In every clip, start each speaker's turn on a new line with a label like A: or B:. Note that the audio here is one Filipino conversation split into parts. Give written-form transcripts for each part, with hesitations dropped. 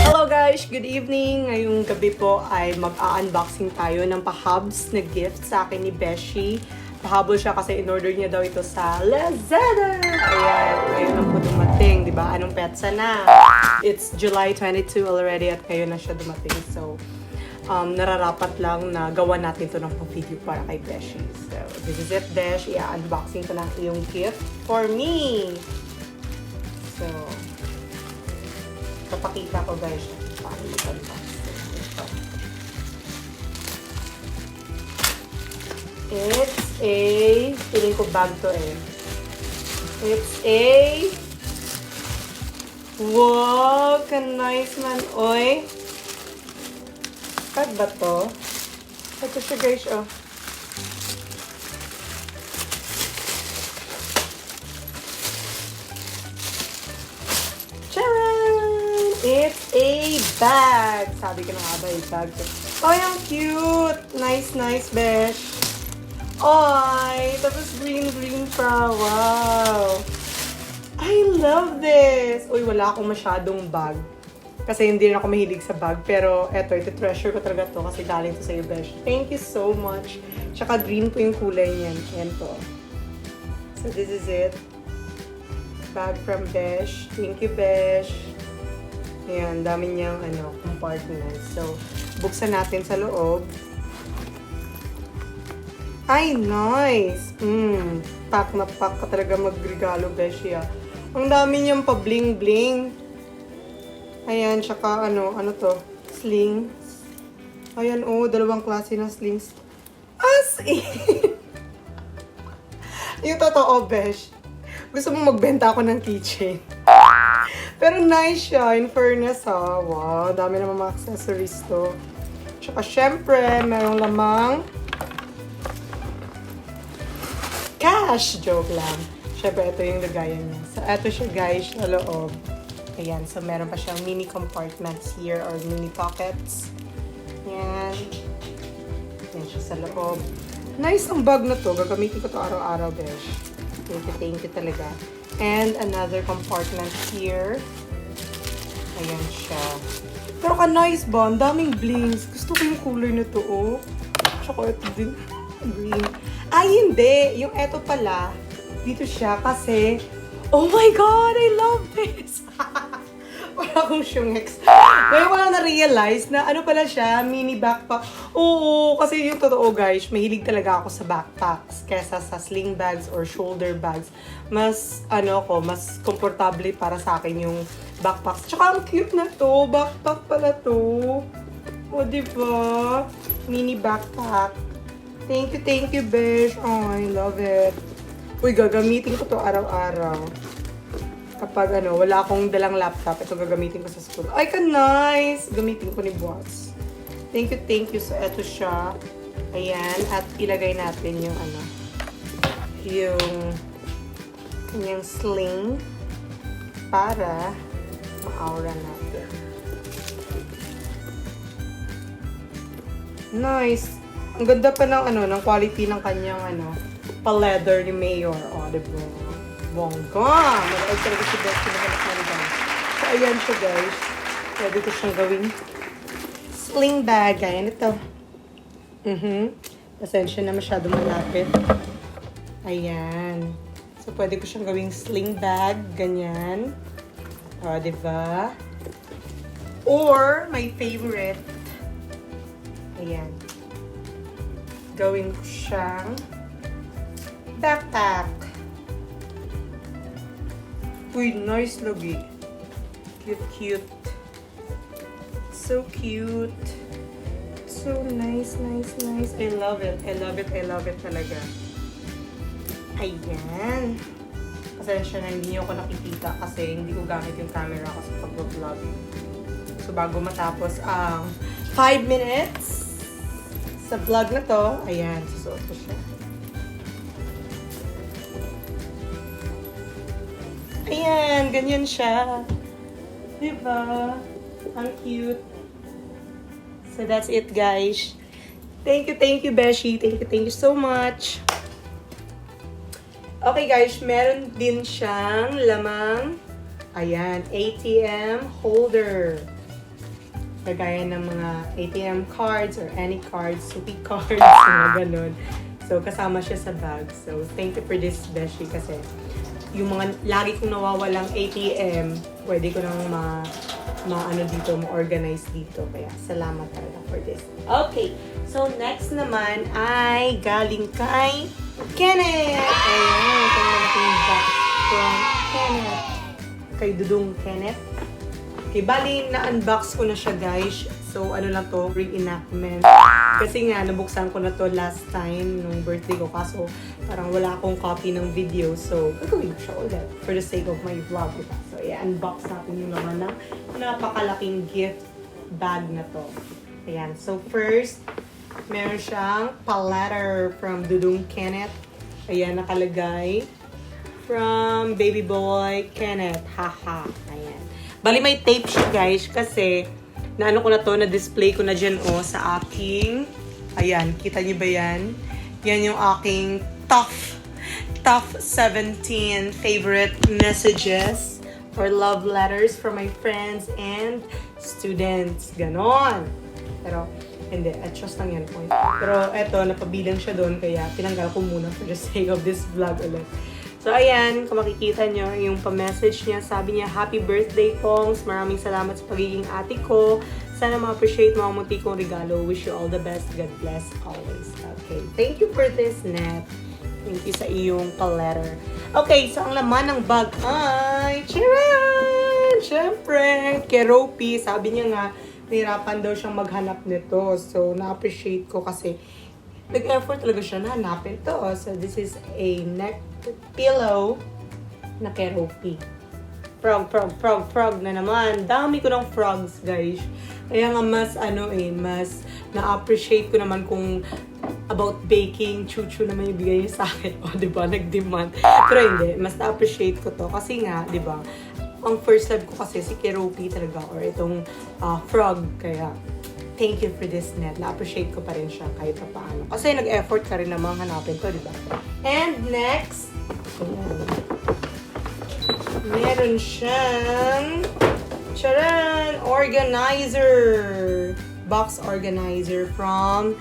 A: Hello guys! Good evening! Ngayong gabi po ay mag-unboxing tayo ng pahabs na gift sa akin ni Beshi. Pahabol siya kasi in-order niya daw ito sa Lazada! Ayan, ngayon lang po dumating, di ba? Anong petsa na? It's July 22 already at ngayon na siya dumating. So, nararapat lang na gawa natin ito ng video para kay Beshi. So, this is it, Besh. I-unboxing ko lang iyong gift for me. So, papakita ko guys. Paano i-unbox. It's a, feeling ko bag to eh. It's a, wow, ka-nice man, oy. Bag ba to? Ito siya guys, oh. Charan! It's a bag! Sabi ko na nga ba, bag to. Oh, ang cute! Nice, nice, besh. Ay, tapos green pa. Wow! I love this! Uy, wala akong masyadong bag. Kasi hindi rin ako mahilig sa bag. Pero eto, ito treasure ko talaga to kasi galing to sa'yo, besh. Thank you so much. Tsaka green po yung kulay niyan. Yan po. So this is it. Bag from Besh. Thank you, Besh. Ayan, dami niyang compartment. So, buksan natin sa loob. Ay, nice! Pack na pack ka talaga magregalo, Besh. Ang dami niyang pa-bling-bling. Ayan, tsaka ano to? Slings. Ayan, oh, dalawang klase ng slings. As in! Yung totoo, Besh. Gusto mong magbenta ako ng keychain. Pero nice siya, in fairness ha. Wow, dami naman mga accessories to. Tsaka syempre, merong lamang cash! Joke lang. Syempre, ito yung lagayan niya. So, ito siya guys, sa loob. Ayan, so meron pa siyang mini compartments here or mini pockets. Ayan. Ayan siya sa loob. Nice ang bag na to. Gagamitin ko to araw-araw, besh. Thank you talaga. And another compartment here. Ayan siya. Pero ka-nice ba? Ang daming blings. Gusto ko yung color na to, oh. Tsaka ito din. Green. Ay, hindi. Yung eto pala, dito siya kasi, oh my God, I love this! Wala akong shungex. Ngayon ko lang na-realize na ano pala siya, mini backpack. Oo, kasi yung totoo guys, mahilig talaga ako sa backpacks kesa sa sling bags or shoulder bags. Mas, mas komportable para sa akin yung backpacks. Tsaka ang cute na to, backpack pala to. O, diba? Mini backpack. Thank you, besh. Oh, I love it. Uy, gagamitin ko to araw-araw. Kapag wala akong dalang laptop, ito gagamitin ko sa school. Ay, ka-nice! Gamitin ko ni boss. Thank you. So, eto siya. Ayan. At ilagay natin yung yung kanyang sling para ma-aura natin. Nice! Ang ganda pa ng ng quality ng kanyang pa-leather ni Mayor. O, diba? Bongga! Malakas talaga si Besh na guys. So, ayan siya guys. Pwede ko siyang gawing sling bag. Ayan ito. Pasensya na masyado malapit. Ayan. So, pwede ko siyang gawing sling bag. Ganyan. O, diba? Or, my favorite. Ayan. Gawin ko siyang backpack. Uy, nice lagi. Cute. So cute. So nice. I love it talaga. Ayan. Pasensya na hindi niyo ako nakikita kasi hindi ko gamit yung camera ko sa pag-vlog. So bago matapos ang 5 minutes sa vlog na to, ayan, susuot ko siya. Ayan, ganyan siya. Diba? Ang cute. So, that's it, guys. Thank you, Beshi. Thank you so much. Okay, guys. Meron din siyang lamang Ayan, ATM holder. Kagaya ng mga ATM cards or any cards, suki cards, mga ganun. So, kasama siya sa bag. So, thank you for this, Beshi, kasi yung mga lagi kong nawawalang ATM, pwede ko nang ma-ano dito, ma-organize dito. Kaya, salamat talaga for this. Okay, so next naman ay galing kay Kenneth! Ayan, ito na natin box from Kenneth. Kay Dudong Kenneth. Okay, bali, na-unbox ko na siya, guys. So, ano lang to, reenactment. Kasi nga, nabuksan ko na to last time nung birthday ko. Kaso, parang wala akong copy ng video. So, gagawin ko siya ulit for the sake of my vlog. Diba? So, i-unbox natin yung naman ng napakalaking gift bag na to. Ayan. So, first, meron siyang pa-letter from Dudong Kenneth. Ayan, nakalagay. From baby boy Kenneth. Haha. Ayan. Bali, may tape siya, guys, kasi naano ko na to, na-display ko na dyan, sa aking, ayan, kita niyo ba yan? Yan yung aking top 17 favorite messages or love letters from my friends and students. Ganon. Pero, hindi, adjust lang yan po. Pero, eto, napabilang siya doon, kaya tinanggal ko muna for the sake of this vlog ulit. So, ayan, kung makikita nyo, yung pa-message niya, sabi niya, Happy birthday, Pongs! Maraming salamat sa pagiging ate ko. Sana ma-appreciate mga munti kong regalo. Wish you all the best. God bless always. Okay, thank you for this, Nat. Thank you sa iyong pa-letter. Okay, so ang laman ng bag ay, charan! Siyempre, Keropi. Sabi niya nga, nahirapan daw siyang maghanap nito. So, na-appreciate ko kasi nag-effort talaga siya na hanapin to. So, this is a neck pillow na Keropi. Frog na naman. Dami ko ng frogs, guys. Kaya nga mas, mas na-appreciate ko naman kung about baking, chuchu naman yung bigay niya sa akin. O, diba? Nag-demand. Pero hindi, mas na-appreciate ko to. Kasi nga, diba? Ang first love ko kasi si Keropi talaga or itong frog. Kaya, thank you for this, Net. Na-appreciate ko pa rin siya kahit pa paano. Kasi nag-effort ka rin namang hanapin to, diba? And next, meron siyang charan! Organizer! Box organizer from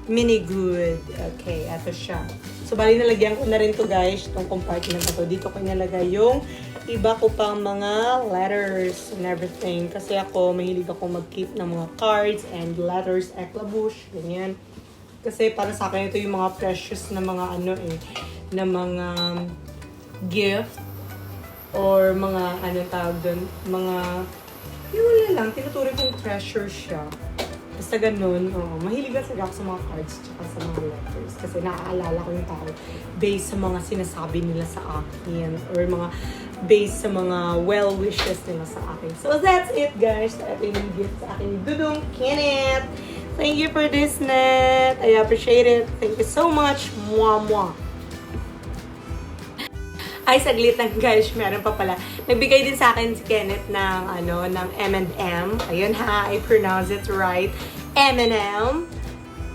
A: Minigood. Okay, eto siya. So, bali nalagyan ko na rin to, guys. Itong compartment na to. Dito ko nilagay yung iba ko pang mga letters and everything. Kasi ako, mahilig ako mag-keep ng mga cards and letters, eklabush, ganyan. Kasi para sa akin, ito yung mga precious na mga na mga gift or mga tawag doon, mga wala lang, tinuturi kong treasure siya. Basta ganun, mahilig kasi ako sa mga cards tsaka sa mga letters. Kasi naaalala ko yung tao based sa mga sinasabi nila sa akin or mga based sa mga well wishes nila sa akin. So that's it, guys. Ito yung gift sa akin ni Dudong Kenneth. Thank you for this, Net. I appreciate it. Thank you so much. Mwah, mwah. Ay, saglit lang, guys. Meron pa pala. Nagbigay din sa akin si Kenneth ng, ng M&M. Ayun ha, I pronounce it right. M&M.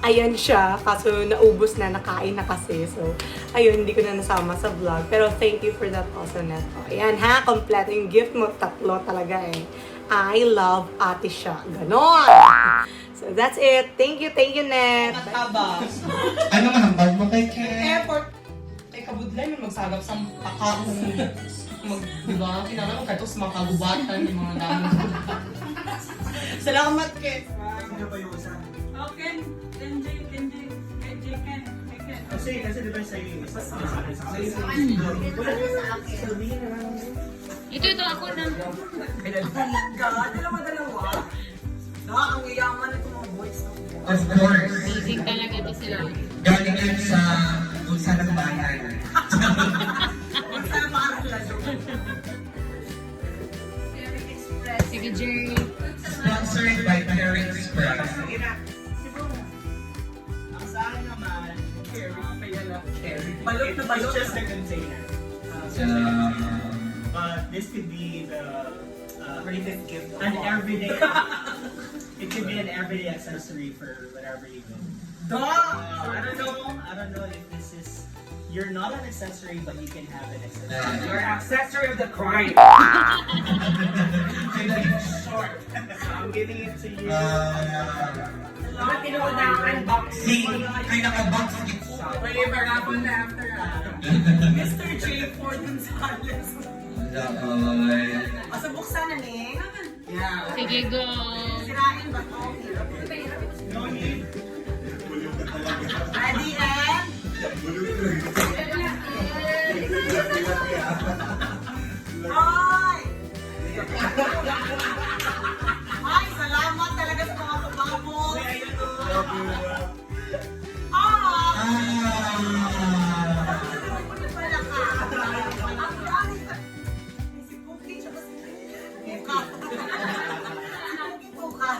A: Ayan siya. Kaso naubos na, nakain na kasi. So, ayun, hindi ko na nasama sa vlog. Pero thank you for that also, Net. Ayan ha, kompleto yung gift mo. Tatlo talaga eh. I love ate siya. Ganon! So, that's it. Thank you, Net.
B: Ano man ang bag mo kay Ken?
A: Effort. Kabudlan yung magsagap sa pakakong diba? Kailangan mo katos makagubatan yung mga dami. Salamat, Ken!
B: Sino ba yung isa?
C: Okay, Ken.
B: Kasi diba sa'yo yung isa?
C: Ito ako na.
D: Dalawa. Ang yayaman ito mga boys.
B: Of course.
C: Busy talaga ito sila.
B: Galing yan sa kung saan nagbayan.
C: Sige, Jerry.
B: Sponsored by Parent Express.
D: Ang sa akin naman,
E: Balot na balot.
D: It's just a container. But this could be the
E: gift.
D: an everyday. It could be an everyday accessory for whatever you do. I don't know if this is
B: you're not an accessory, but you can have an accessory.
D: You're an accessory of the crime.
B: And then it's short. So I'm giving it to you.
D: Bakit tinuod na ang unboxing?
E: Ay, nakabox dito.
D: May parapon na after Mr. J. Ford Gonzalez. O, so buksan na ni. Yeah.
C: Sige, go.
D: Sirain ba ito?
B: No need.
D: Ready and... Ay! Ay, salamat talaga sa mga kababos. Wala ka. Si Puki, siya ba si Puka? Puka.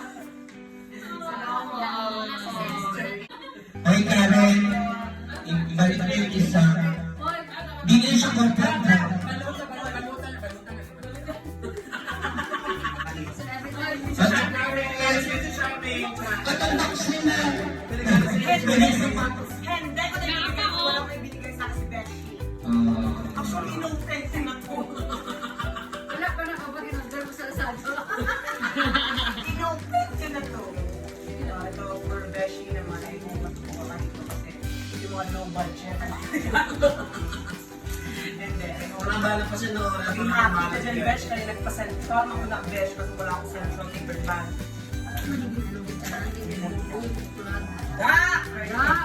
E: Ay, Karen, ibalik mo yung isa. Di na siya kontrata. At ang box nila.
D: Hindi ko na wala ko ibinigay sa akin si Beshi. Actually, nung fencing ako.
F: Wala pa na kapag inagdar mo sa asado.
D: Nung fencing na to. Ito, for Beshi naman, ay mumat ko dito kasi hindi mo no budget. Hindi.
B: Wala bala pa siya no.
D: Naging happy ka dyan, Besh, kaya nagpa-sentral ako na Besh kasi wala akong central labor band.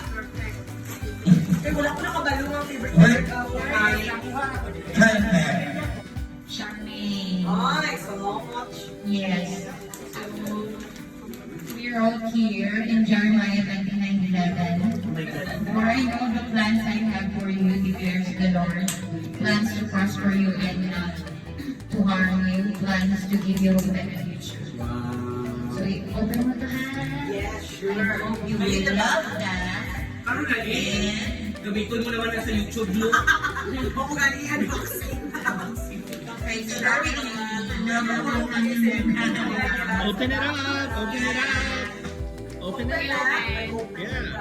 D: Perfect. Eh, wala ko nakabalong ang favorite color.
E: Perfect.
F: Charmaine.
D: Ay, so much.
F: Yes. So, we're all here in Jeremiah 29:11. For I know the plans I have for you, declares the Lord. Plans to prosper you and not to harm you. Plans to give you a better future. So, open mo to ha.
D: Yes,
F: I hope you will love that.
B: Ano na eh? Gamitin mo naman na sa YouTube mo.
D: Ako galing unboxing.
F: Okay, starting number one.
B: Open it up! Open it up! Open it up! Yeah.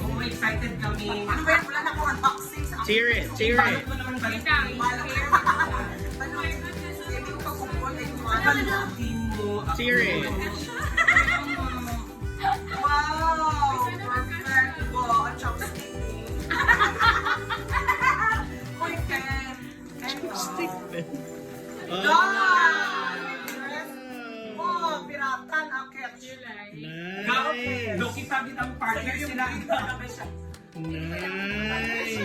D: Oh, excited kami. Ano ba yan? Wala na akong unboxing sa
B: Cheer it! Cheer it! Cheer it!
D: Wow! Perfect po! Ang chopstick Uy, Ken!
B: Stick it.
D: Oh, piratan! Okay.
B: Nice!
D: Loki sabi ng partner sila.
B: Nice!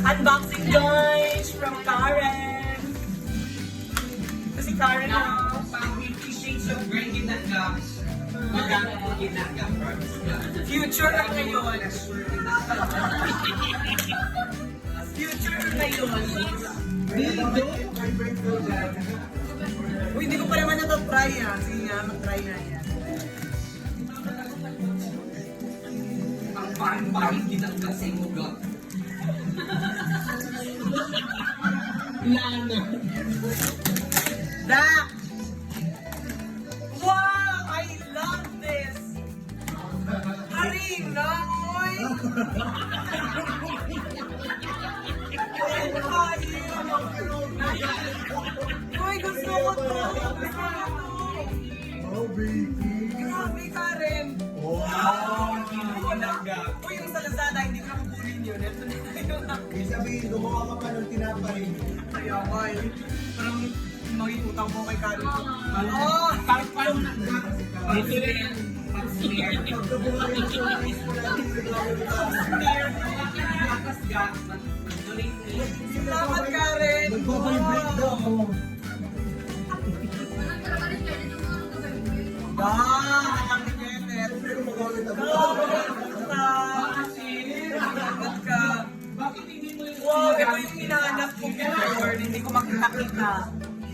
D: Unboxing guys from Karen. Kasi Karen na.
E: Pang 50 shades of gray ginagawa. Magkano po ginagawa?
D: Future na ngayon. Future na ngayon. Uy, hindi ko pa naman natatry yan. Sige nga, mag-try na yan.
E: Ang parang-parang ginagawa sa imugot. Lana.
D: Dak! Wow! I love this! Harina, oy! Uy, gusto ko to! Gusto ko to!
G: Oh, baby.
D: Grabe, Karen!
E: Wow!
D: Uy, yung sa Lazada, hindi ko nakukunin yun. Ito na yun.
G: Ibig sabihin, gumawa ka pa ng tinapay.
D: Kaya, boy. Parang mag-iutang mo kay Karen. Oh!
E: Parang ito rin.
G: Pagkabuhay mo sa ice mo natin,
D: Salamat, Karen!
G: nagbabibrate daw ako.
D: Ang tigetet!
G: Pero magamit ako.
D: Salamat ka! Wow, ito yung hinahanap ko before. Hindi ko makita-kita.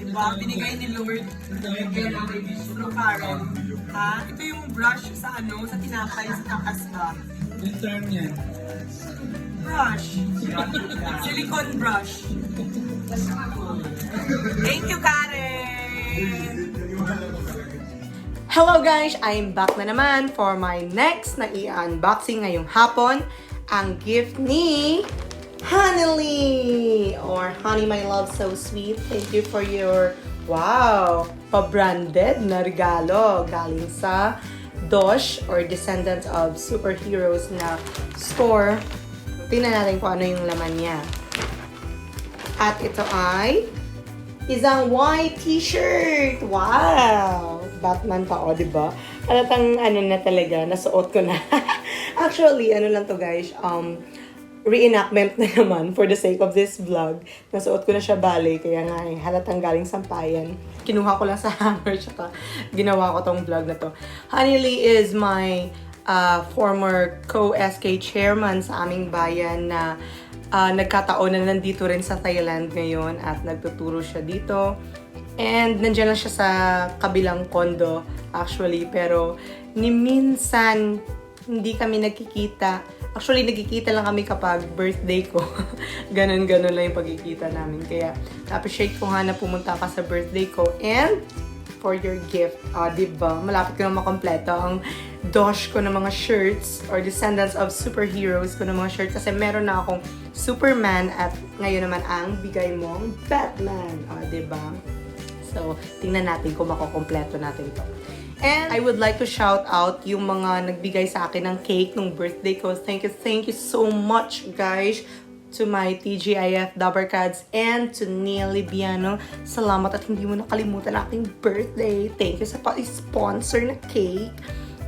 D: Diba? Binigay ni Lord. Bigyan namin through Karen. Ha? Ito yung brush sa sa tinapay, sa takas ba?
B: Yung term yan.
D: Brush. Silicone brush. Thank you, Karen!
A: Hello guys! I'm back na naman for my next na i-unboxing ngayong hapon. Ang gift ni Honey or Honey My Love So Sweet. Thank you for your, wow, pa-branded na regalo galing sa DOSH or Descendants of Superheroes na store. Tingnan natin kung ano yung laman niya. At ito ay isang white t-shirt! Wow! Batman pa, o, diba? Halatang ano na talaga, nasuot ko na. Actually, ano lang to guys, reenactment na naman for the sake of this vlog. Nasuot ko na siya bale, kaya nga halatang galing sampayan. Kinuha ko lang sa hanger, tsaka ginawa ko tong vlog na to. Honey Lee is my former co-SK chairman sa aming bayan na nagkataon na nandito rin sa Thailand ngayon at nagtuturo siya dito. And nandiyan lang siya sa kabilang kondo actually, pero ni minsan hindi kami nagkikita. Actually, nagkikita lang kami kapag birthday ko. Ganon-ganon lang yung pagkikita namin. Kaya appreciate ko nga na pumunta ka sa birthday ko. And for your gift, diba? Malapit ko na makompleto ang DOSH ko ng mga shirts or Descendants of Superheroes ko ng mga shirts kasi meron na akong Superman at ngayon naman ang bigay mong Batman. Diba? So, tingnan natin kung makokompleto natin ito. And I would like to shout out yung mga nagbigay sa akin ng cake nung birthday ko. Thank you so much guys to my TGIF Dabarkads and to Neil Libiano. Salamat at hindi mo nakalimutan aking birthday. Thank you sa pa-sponsor na cake.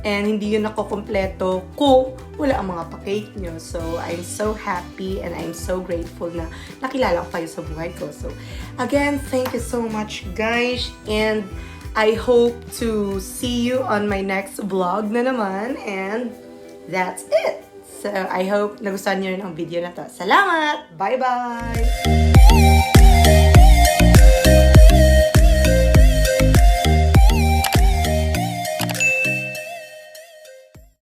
A: And hindi yun nakokompleto kung wala ang mga pa-cake nyo. So, I'm so happy and I'm so grateful na nakilala ko kayo sa buhay ko. So, again, thank you so much guys. And I hope to see you on my next vlog na naman. And that's it. So, I hope nagustuhan nyo rin ang video na to. Salamat! Bye-bye!